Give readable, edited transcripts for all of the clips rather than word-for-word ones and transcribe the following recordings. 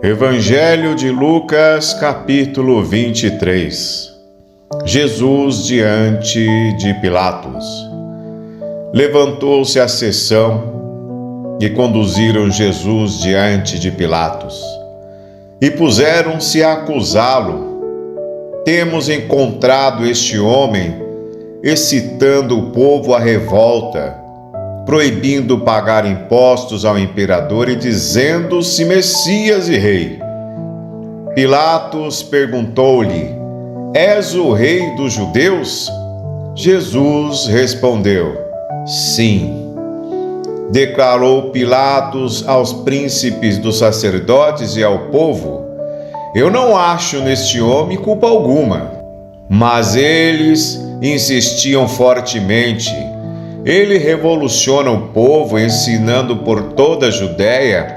Evangelho de Lucas, capítulo 23. Jesus diante de Pilatos. Levantou-se a sessão e conduziram Jesus diante de Pilatos. E puseram-se a acusá-lo. Temos encontrado este homem excitando o povo à revolta, proibindo pagar impostos ao imperador e dizendo-se Messias e Rei. Pilatos perguntou-lhe: És o rei dos judeus? Jesus respondeu: Sim. Declarou Pilatos aos príncipes dos sacerdotes e ao povo: Eu não acho neste homem culpa alguma. Mas eles insistiam fortemente. Ele revoluciona o povo, ensinando por toda a Judéia,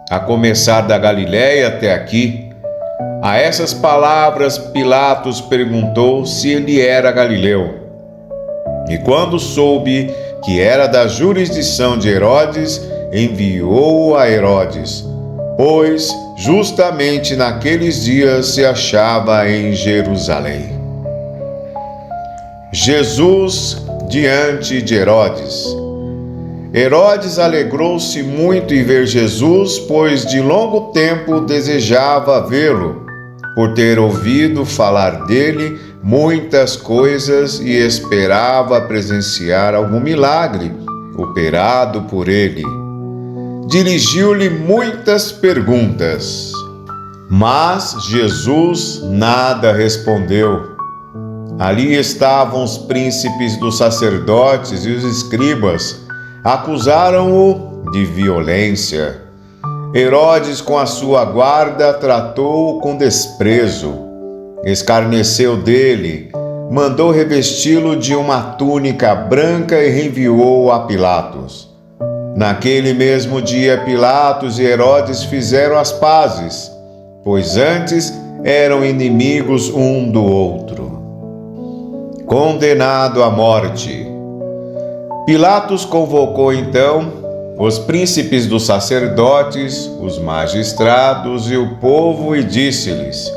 a começar da Galiléia até aqui. A essas palavras, Pilatos perguntou se ele era galileu. E quando soube que era da jurisdição de Herodes, enviou-o a Herodes, pois justamente naqueles dias se achava em Jerusalém. Jesus diante de Herodes. Herodes alegrou-se muito em ver Jesus, pois de longo tempo desejava vê-lo, por ter ouvido falar dele muitas coisas e esperava presenciar algum milagre operado por ele. Dirigiu-lhe muitas perguntas, mas Jesus nada respondeu. Ali estavam os príncipes dos sacerdotes e os escribas, acusaram-o de violência. Herodes, com a sua guarda, tratou-o com desprezo, escarneceu dele, mandou revesti-lo de uma túnica branca e reenviou-o a Pilatos. Naquele mesmo dia, Pilatos e Herodes fizeram as pazes, pois antes eram inimigos um do outro. Condenado à morte. Pilatos convocou então os príncipes dos sacerdotes, os magistrados e o povo e disse-lhes: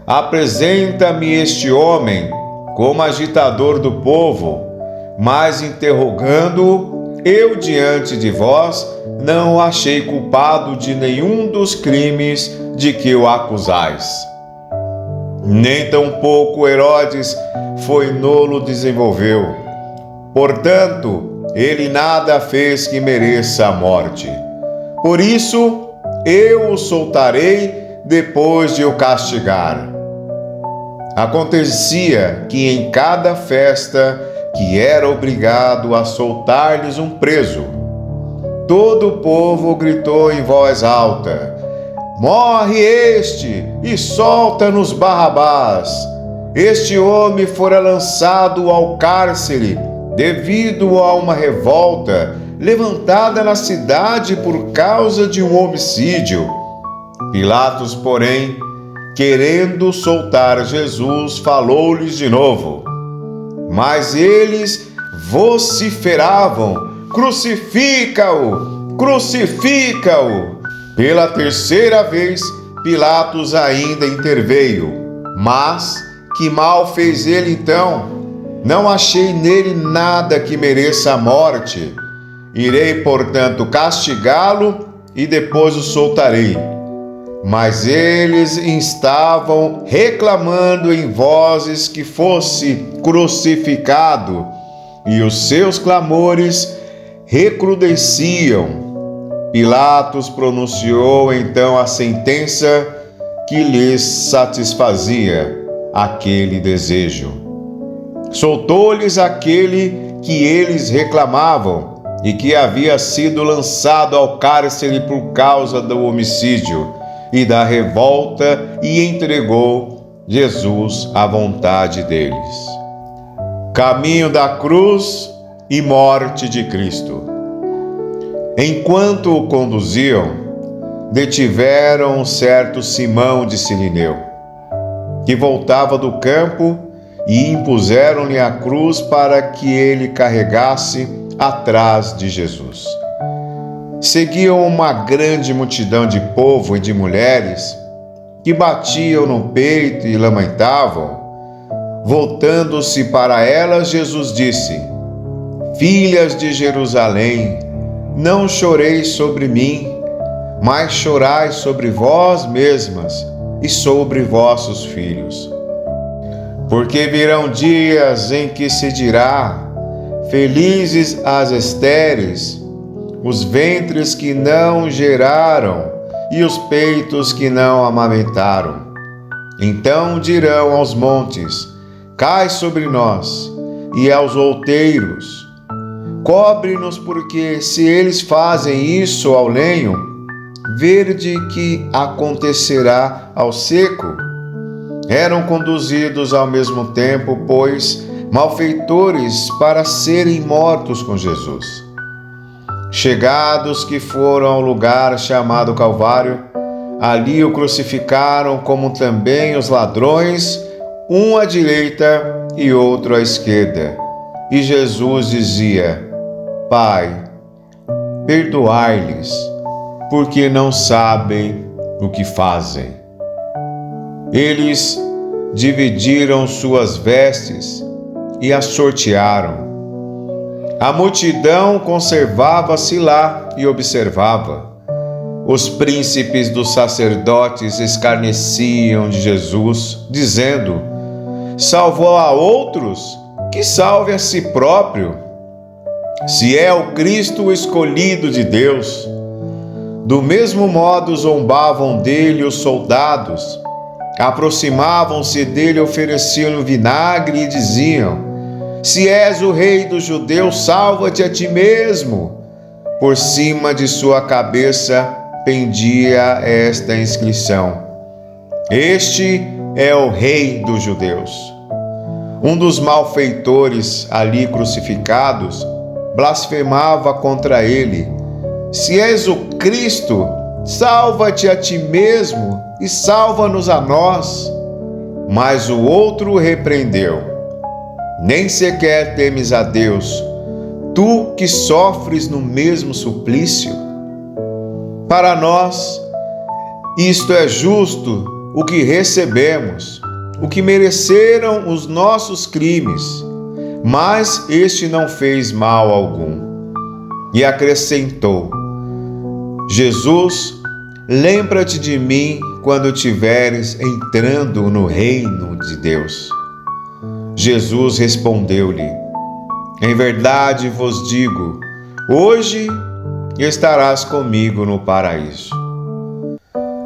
Apresenta-me este homem como agitador do povo, mas interrogando-o, eu diante de vós não o achei culpado de nenhum dos crimes de que o acusais. Nem tampouco Herodes foi nolo desenvolveu. Portanto, ele nada fez que mereça a morte. Por isso, eu o soltarei depois de o castigar. Acontecia que em cada festa que era obrigado a soltar-lhes um preso, todo o povo gritou em voz alta: Morre este e solta-nos Barrabás. Este homem fora lançado ao cárcere devido a uma revolta levantada na cidade por causa de um homicídio. Pilatos, porém, querendo soltar Jesus, falou-lhes de novo. Mas eles vociferavam: Crucifica-o! Crucifica-o! Pela terceira vez, Pilatos ainda interveio. Mas que mal fez ele então? Não achei nele nada que mereça a morte. Irei, portanto, castigá-lo e depois o soltarei. Mas eles estavam reclamando em vozes que fosse crucificado, e os seus clamores recrudesciam. Pilatos pronunciou então a sentença que lhes satisfazia aquele desejo. Soltou-lhes aquele que eles reclamavam e que havia sido lançado ao cárcere por causa do homicídio e da revolta e entregou Jesus à vontade deles. Caminho da cruz e morte de Cristo. Enquanto o conduziam, detiveram um certo Simão de Cirineu, que voltava do campo, e impuseram-lhe a cruz para que ele carregasse atrás de Jesus. seguiam uma grande multidão de povo e de mulheres que batiam no peito e lamentavam. Voltando-se para elas, Jesus disse: Filhas de Jerusalém, não choreis sobre mim, mas chorai sobre vós mesmas e sobre vossos filhos. Porque virão dias em que se dirá: Felizes as estéreis, os ventres que não geraram e os peitos que não amamentaram. Então dirão aos montes: Cai sobre nós, e aos outeiros: Cobre-nos, porque se eles fazem isso ao lenho, vede que acontecerá ao seco. Eram conduzidos ao mesmo tempo, pois, malfeitores para serem mortos com Jesus. Chegados que foram ao lugar chamado Calvário, ali o crucificaram, como também os ladrões, um à direita e outro à esquerda. E Jesus dizia: Pai, perdoai-lhes, porque não sabem o que fazem. Eles dividiram suas vestes e as sortearam. A multidão conservava-se lá e observava. Os príncipes dos sacerdotes escarneciam de Jesus, dizendo: Salvou a outros, que salve a si próprio, se é o Cristo o escolhido de Deus. Do mesmo modo zombavam dele os soldados, aproximavam-se dele, ofereciam-lhe vinagre e diziam: Se és o rei dos judeus, salva-te a ti mesmo. Por cima de sua cabeça pendia esta inscrição: Este é o rei dos judeus. Um dos malfeitores ali crucificados blasfemava contra ele: Se és o Cristo, salva-te a ti mesmo e salva-nos a nós. Mas o outro repreendeu: Nem sequer temes a Deus, tu que sofres no mesmo suplício? Para nós, isto é justo o que recebemos, o que mereceram os nossos crimes, mas este não fez mal algum. E acrescentou: Jesus, lembra-te de mim quando estiveres entrando no reino de Deus. Jesus respondeu-lhe: Em verdade vos digo, hoje estarás comigo no paraíso.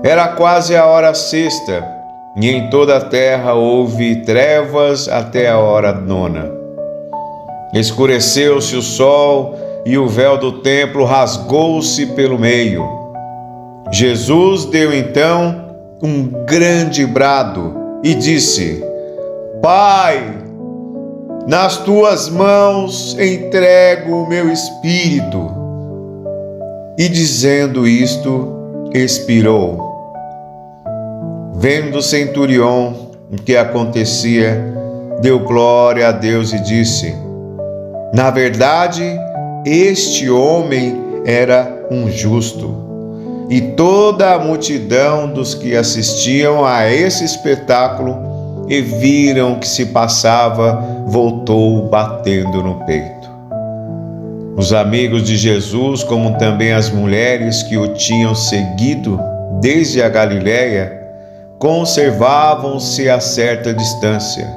Era quase a hora sexta, e em toda a terra houve trevas até a hora nona. Escureceu-se o sol e o véu do templo rasgou-se pelo meio. Jesus deu então um grande brado e disse: Pai, nas tuas mãos entrego o meu espírito. E dizendo isto, expirou. Vendo o centurião o que acontecia, deu glória a Deus e disse: Na verdade, este homem era um justo. E toda a multidão dos que assistiam a esse espetáculo e viram o que se passava, voltou batendo no peito. Os amigos de Jesus, como também as mulheres que o tinham seguido desde a Galiléia, conservavam-se a certa distância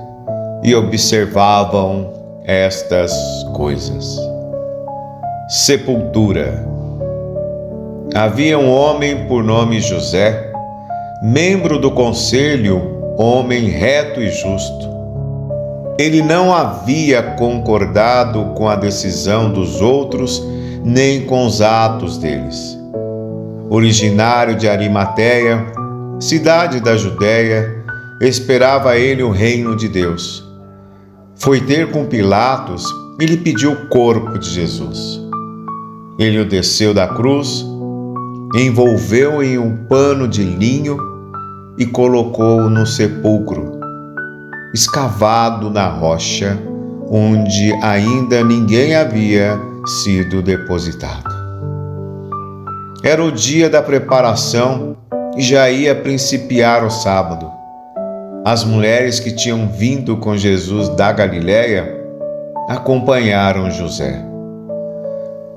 e observavam estas coisas. Sepultura. Havia um homem por nome José, membro do conselho, homem reto e justo. Ele não havia concordado com a decisão dos outros, nem com os atos deles. Originário de Arimateia, cidade da Judéia, esperava ele o reino de Deus. Foi ter com Pilatos e lhe pediu o corpo de Jesus. Ele o desceu da cruz, envolveu em um pano de linho e colocou-o no sepulcro, escavado na rocha, onde ainda ninguém havia sido depositado. Era o dia da preparação e já ia principiar o sábado. As mulheres que tinham vindo com Jesus da Galiléia acompanharam José.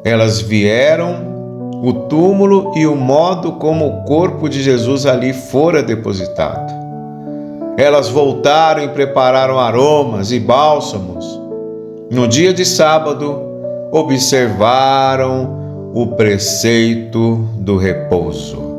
Elas vieram o túmulo e o modo como o corpo de Jesus ali fora depositado. Elas voltaram e prepararam aromas e bálsamos. No dia de sábado, observaram o preceito do repouso.